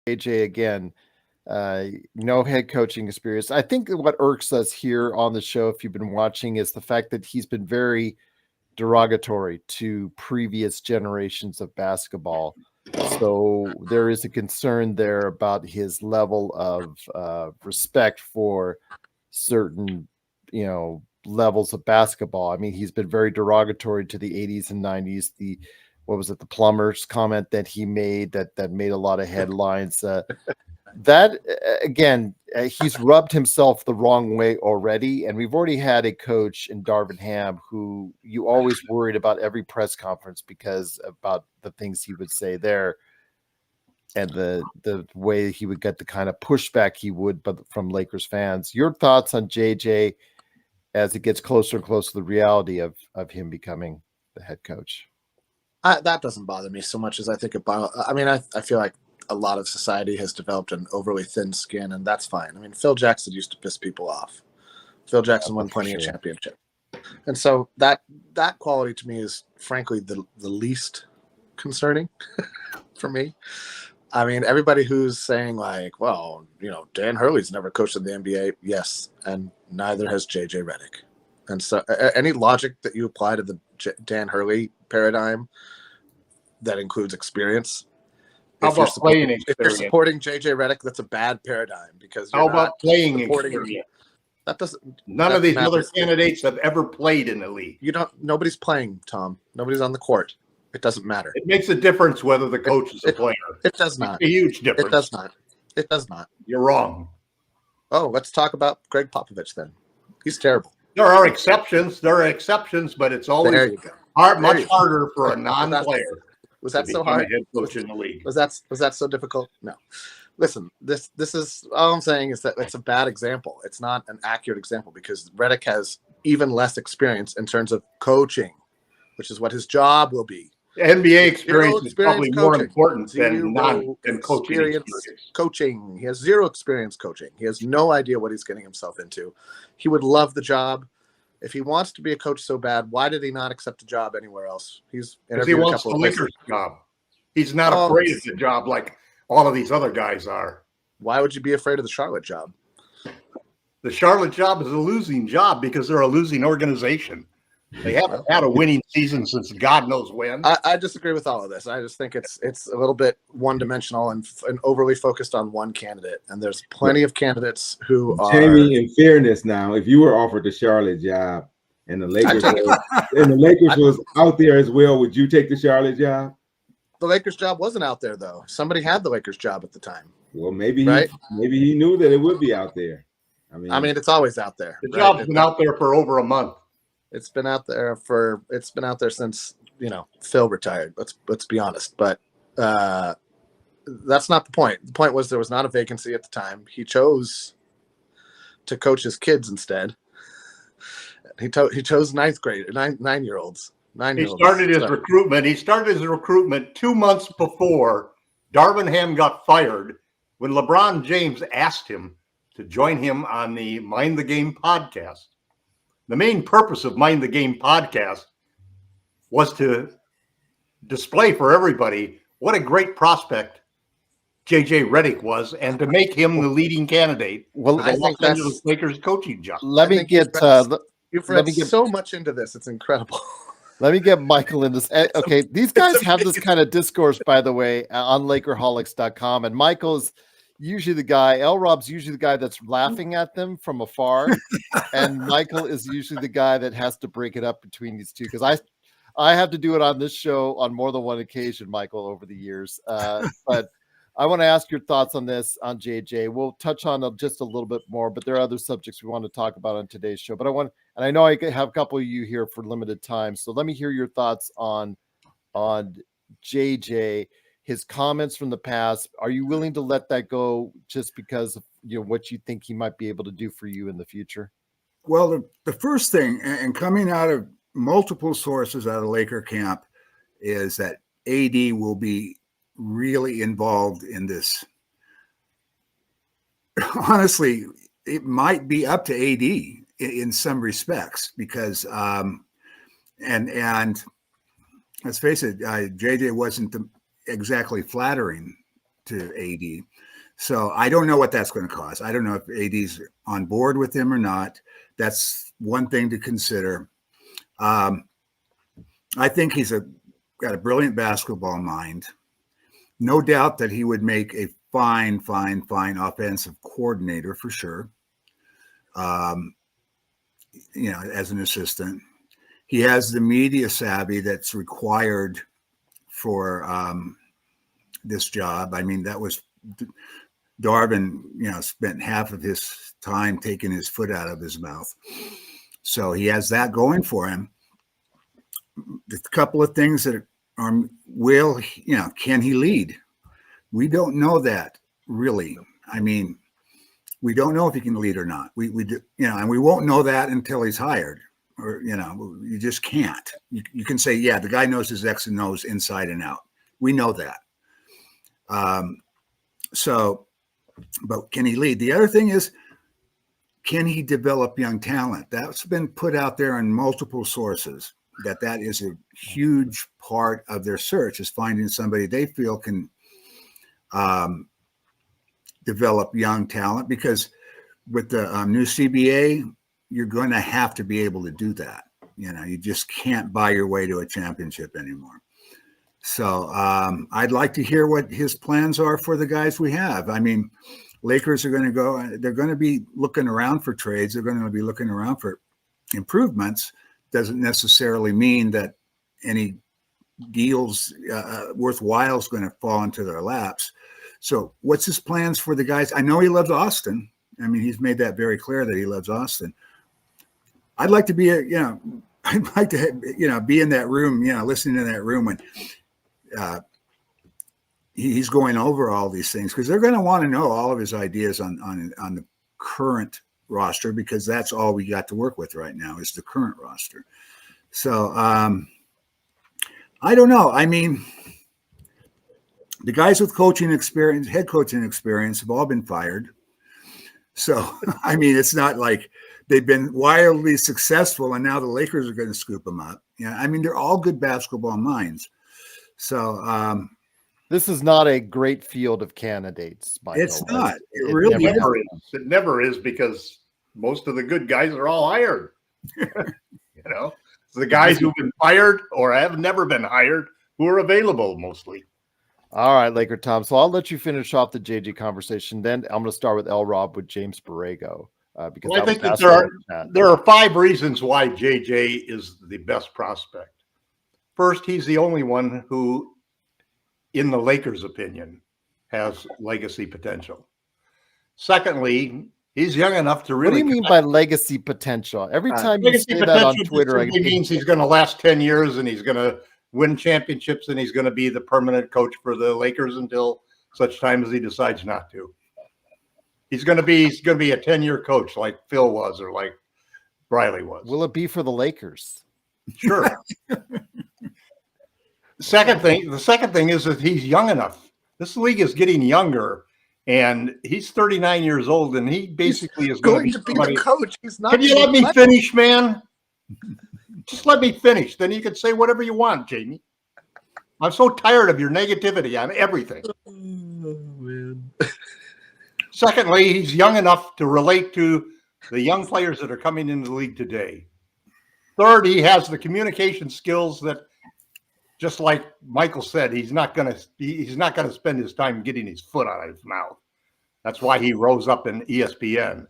AJ again, no head coaching experience. I think what irks us here on the show, if you've been watching, is the fact that he's been very derogatory to previous generations of basketball. So there is a concern there about his level of respect for certain, levels of basketball. I mean, he's been very derogatory to the 80s and 90s. What was it, the plumbers comment that he made that made a lot of headlines. He's rubbed himself the wrong way already. And we've already had a coach in Darvin Ham who you always worried about every press conference because about the things he would say there and the way he would get the kind of pushback he would from Lakers fans. Your thoughts on JJ as it gets closer and closer to the reality of him becoming the head coach? That doesn't bother me so much as I think about. I mean, I feel like a lot of society has developed an overly thin skin, and that's fine. I mean, Phil Jackson used to piss people off. Phil Jackson won plenty of championship, and so that quality to me is frankly the least concerning for me. I mean, everybody who's saying like, well, Dan Hurley's never coached in the NBA. Yes, and neither has JJ Redick. And so any logic that you apply to the Dan Hurley paradigm that includes experience. How about playing experience? If you're supporting JJ Redick, that's a bad paradigm because how about playing experience? That doesn't. None of these other candidates have ever played in the league. Nobody's playing, Tom. Nobody's on the court. It doesn't matter. It makes a difference whether the coach is a player. It does not. It's a huge difference. It does not. It does not. You're wrong. Oh, let's talk about Greg Popovich then. He's terrible. There are exceptions. but it's always much harder for a non-player. Was that so hard? Head coach in the league. Was that so difficult? No. Listen, this is all I'm saying is that it's a bad example. It's not an accurate example because Redick has even less experience in terms of coaching, which is what his job will be. NBA experience is probably more important than coaching. Coaching. He has zero experience coaching. He has no idea what he's getting himself into. He would love the job. If he wants to be a coach so bad, why did he not accept a job anywhere else? Because he wants the Lakers job. He's not afraid of the job like all of these other guys are. Why would you be afraid of the Charlotte job? The Charlotte job is a losing job because they're a losing organization. They haven't had a winning season since God knows when. I disagree with all of this. I just think it's a little bit one-dimensional and overly focused on one candidate. And there's plenty of candidates who are. Jamie, in fairness, now, if you were offered the Charlotte job and the Lakers was out there as well, would you take the Charlotte job? The Lakers job wasn't out there though. Somebody had the Lakers job at the time. Well, maybe he knew that it would be out there. I mean, it's always out there. The job's been out there for over a month. It's been out there since Phil retired. Let's be honest, but that's not the point. The point was there was not a vacancy at the time. He chose to coach his kids instead. He chose 9-year-olds. He started his recruitment. He started his recruitment 2 months before Darvin Ham got fired when LeBron James asked him to join him on the Mind the Game podcast. The main purpose of Mind the Game podcast was to display for everybody what a great prospect JJ Redick was and to make him the leading candidate for the Los Angeles Lakers coaching job. You've read so much into this. It's incredible. Let me get Michael in this. Okay, these guys have this kind of discourse, by the way, on LakerHolics.com, and Michael's usually the guy, L-Rob's usually the guy that's laughing at them from afar. And Michael is usually the guy that has to break it up between these two. Because I have to do it on this show on more than one occasion, Michael, over the years. But I want to ask your thoughts on this, on JJ. We'll touch on just a little bit more, but there are other subjects we want to talk about on today's show. But I know I have a couple of you here for limited time. So let me hear your thoughts on JJ. His comments from the past. Are you willing to let that go just because of what you think he might be able to do for you in the future? Well, the first thing, and coming out of multiple sources out of Laker camp, is that AD will be really involved in this. Honestly, it might be up to AD in some respects because, and let's face it, JJ wasn't exactly flattering to AD. So I don't know what that's going to cause. I don't know if AD's on board with him or not. That's one thing to consider. I think he's got a brilliant basketball mind. No doubt that he would make a fine offensive coordinator for sure. As an assistant, he has the media savvy that's required for this job. I mean, that was Darvin, spent half of his time taking his foot out of his mouth. So he has that going for him. A couple of things that are, can he lead? We don't know that really. I mean, we don't know if he can lead or not. We do, and we won't know that until he's hired, or, you just can't. You can say, yeah, the guy knows his X and O's inside and out. We know that. But can he lead? The other thing is, can he develop young talent? That's been put out there in multiple sources, that is a huge part of their search, is finding somebody they feel can develop young talent, because with the new CBA, you're going to have to be able to do that. You just can't buy your way to a championship anymore. So I'd like to hear what his plans are for the guys we have. I mean, Lakers are going to go, they're going to be looking around for trades. They're going to be looking around for improvements. Doesn't necessarily mean that any deals worthwhile is going to fall into their laps. So what's his plans for the guys? I know he loves Austin. I mean, he's made that very clear that he loves Austin. I'd like to be I'd like to, be in that room, listening to that room when he's going over all these things, because they're going to want to know all of his ideas on the current roster, because that's all we got to work with right now is the current roster. So I don't know. I mean, the guys with coaching experience, head coaching experience, have all been fired. So, I mean, it's not like they've been wildly successful and now the Lakers are going to scoop them up. I mean, they're all good basketball minds. So this is not a great field of candidates, Michael. It's not. It really never is. It never is, because most of the good guys are all hired. It's the guys who've been fired or have never been hired who are available mostly. All right, Laker Tom. So I'll let you finish off the JJ conversation. Then I'm going to start with L. Rob with James Borrego. Because I think that there are 5 reasons why JJ is the best prospect. First, he's the only one who, in the Lakers' opinion, has legacy potential. Secondly, he's young enough to really. What do you mean by legacy potential? Every time you say that on Twitter, it means he's going to last 10 years and he's going to win championships and he's going to be the permanent coach for the Lakers until such time as he decides not to. He's going to be a 10-year coach like Phil was or like Briley was. Will it be for the Lakers? Sure. The second thing is that he's young enough. This league is getting younger, and he's 39 years old, and he basically is going to be the coach. He's not. Can you let me finish, man? Just let me finish. Then you can say whatever you want, Jamie. I'm so tired of your negativity on everything. Oh, man. Secondly, he's young enough to relate to the young players that are coming into the league today. Third, he has the communication skills that, just like Michael said, he's not going to spend his time getting his foot out of his mouth. That's why he rose up in ESPN.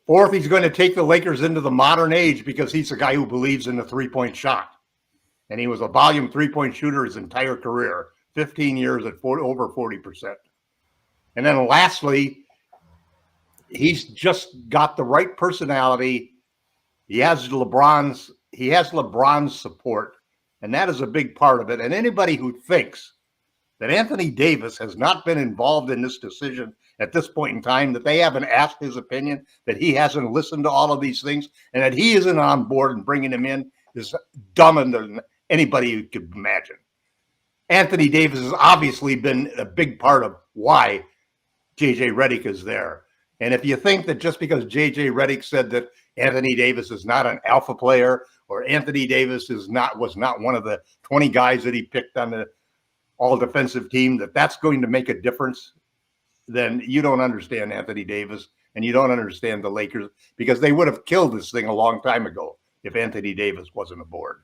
Fourth, he's going to take the Lakers into the modern age because he's a guy who believes in the three-point shot. And he was a volume three-point shooter his entire career, 15 years at over 40%. And then lastly, he's just got the right personality. He has LeBron's support, and that is a big part of it. And anybody who thinks that Anthony Davis has not been involved in this decision at this point in time, that they haven't asked his opinion, that he hasn't listened to all of these things, and that he isn't on board and bringing him in, is dumber than anybody could imagine. Anthony Davis has obviously been a big part of why JJ Redick is there. And if you think that just because JJ Redick said that Anthony Davis is not an alpha player, or Anthony Davis was not one of the 20 guys that he picked on the all defensive team, that's going to make a difference, then you don't understand Anthony Davis and you don't understand the Lakers, because they would have killed this thing a long time ago if Anthony Davis wasn't aboard.